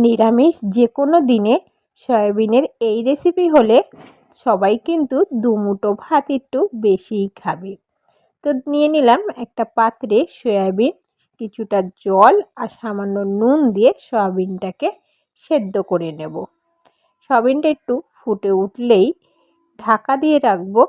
নিরামিষ যে কোনো দিনে সয়াবিনের এই রেসিপি হলে সবাই কিন্তু দুমুঠো ভাত একটু বেশিই খাবে। তো নিয়ে নিলাম একটা পাত্রে সয়াবিন, কিছুটা জল আর সামান্য নুন দিয়ে সয়াবিনটাকে সেদ্ধ করে নেব। সয়াবিনটা একটু ফুটে উঠলেই ঢাকা দিয়ে রাখবো,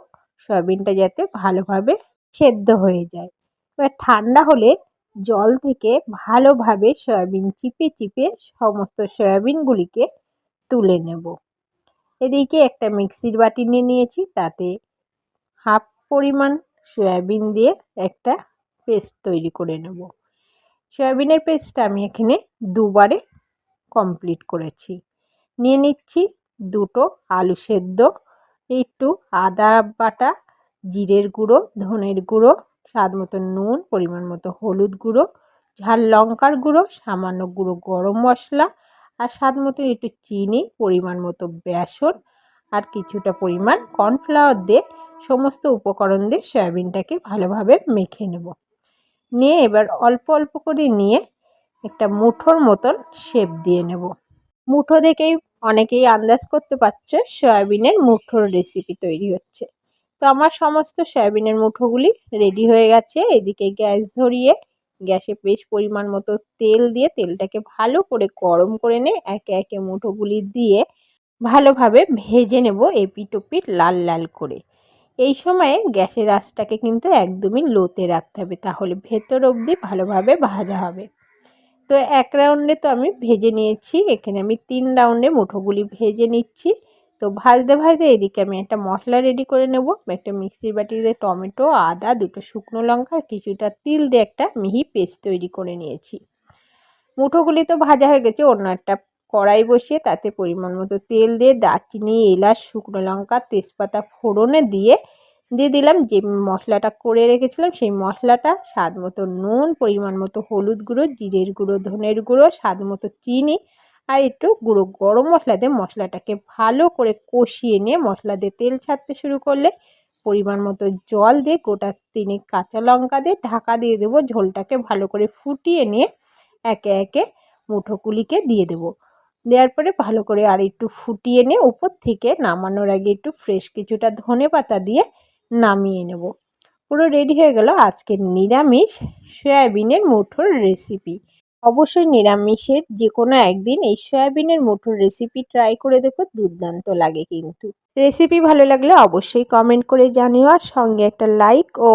সয়াবিনটা যাতে ভালোভাবে সেদ্ধ হয়ে যায়। এবার ঠান্ডা হলে জল থেকে ভালোভাবে সয়াবিন চিপে চিপে সমস্ত সয়াবিনগুলিকে তুলে নেব। এদিকে একটা মিক্সির বাটি নিয়ে নিয়েছি, তাতে হাফ পরিমাণ সয়াবিন দিয়ে একটা পেস্ট তৈরি করে নেব। সয়াবিনের পেস্টটা আমি এখানে দুবারে কমপ্লিট করেছি। নিয়ে নিচ্ছি দুটো আলু সেদ্ধ, একটু আদা বাটা, জিরের গুঁড়ো, ধনের গুঁড়ো, স্বাদ মতো নুন, পরিমাণ মতো হলুদ গুঁড়ো, ঝাল লঙ্কার গুঁড়ো, সামান্য গুঁড়ো গরম মশলা আর স্বাদ মতো একটু চিনি, পরিমাণ মতো বেসন আর কিছুটা পরিমাণ কর্নফ্লাওয়ার দিয়ে সমস্ত উপকরণ দিয়ে সয়াবিনটাকে ভালোভাবে মেখে নেব। নিয়ে এবার অল্প অল্প করে নিয়ে একটা মুঠোর মতন শেপ দিয়ে নেব। মুঠো দেখেই অনেকেই আন্দাজ করতে পারছে সয়াবিনের মুঠোর রেসিপি তৈরি হচ্ছে। তো আমার সমস্ত সয়াবিনের মুঠোগুলি রেডি হয়ে গেছে। এদিকে গ্যাস ধরিয়ে গ্যাসে বেশ পরিমাণ মতো তেল দিয়ে তেলটাকে ভালো করে গরম করে নিয়ে একে একে মুঠোগুলি দিয়ে ভালোভাবে ভেজে নেব, এপিট ওপিট লাল লাল করে। এই সময়ে গ্যাসের আঁচটাকে কিন্তু একদমই লোতে রাখতে হবে, তাহলে ভেতর অবধি ভালোভাবে ভাজা হবে। তো এক রাউন্ডে তো আমি ভেজে নিয়েছি, এখানে আমি 3 রাউন্ডে মুঠোগুলি ভেজে নিচ্ছি। তো ভাজতে ভাজতে এদিকে আমি একটা মশলা রেডি করে নেব। একটা মিক্সির বাটিতে টমেটো, আদা, দুটো শুকনো লঙ্কা আর কিছুটা তিল দিয়ে একটা মিহি পেস্ট তৈরি করে নিয়েছি। মুঠোগুলি তো ভাজা হয়ে গেছে, অন্য একটা কড়াই বসিয়ে তাতে পরিমাণ মতো তেল দিয়ে দারচিনি, এলাচ, শুকনো লঙ্কা, তেজপাতা ফোড়নে দিয়ে দিলাম যে মশলাটা করে রেখেছিলাম সেই মশলাটা, স্বাদ মতো নুন, পরিমাণ মতো হলুদ গুঁড়ো, জিরের গুঁড়ো, ধনের গুঁড়ো, স্বাদ মতো চিনি আর একটু গুঁড়ো গরম মশলা দিয়ে মশলাটাকে ভালো করে কষিয়ে নিয়ে মশলা দিয়ে তেল ছাড়তে শুরু করলে পরিমাণ মতো জল দিয়ে গোটা 3 কাঁচা লঙ্কা দিয়ে ঢাকা দিয়ে দেবো। ঝোলটাকে ভালো করে ফুটিয়ে নিয়ে একে একে মুঠোগুলিকে দিয়ে দেবো। দেওয়ার পরে ভালো করে আর একটু ফুটিয়ে নিয়ে উপর থেকে নামানোর আগে একটু ফ্রেশ কিছুটা ধনেপাতা দিয়ে নামিয়ে নেব। পুরো রেডি হয়ে গেল আজকের নিরামিষ সয়াবিনের মুঠোর রেসিপি। অবশ্যই নিরামিষের যে কোনো একদিন এই সয়াবিনের মুঠোর রেসিপি ট্রাই করে দেখো, দুর্দান্ত লাগে কিন্তু। রেসিপি ভালো লাগলে অবশ্যই কমেন্ট করে জানিও, আর সঙ্গে একটা লাইক ও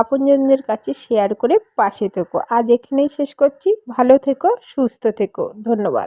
আপনজনদের কাছে শেয়ার করে পাশে থেকো। আজ এখানেই শেষ করছি। ভালো থেকো, সুস্থ থেকো, ধন্যবাদ।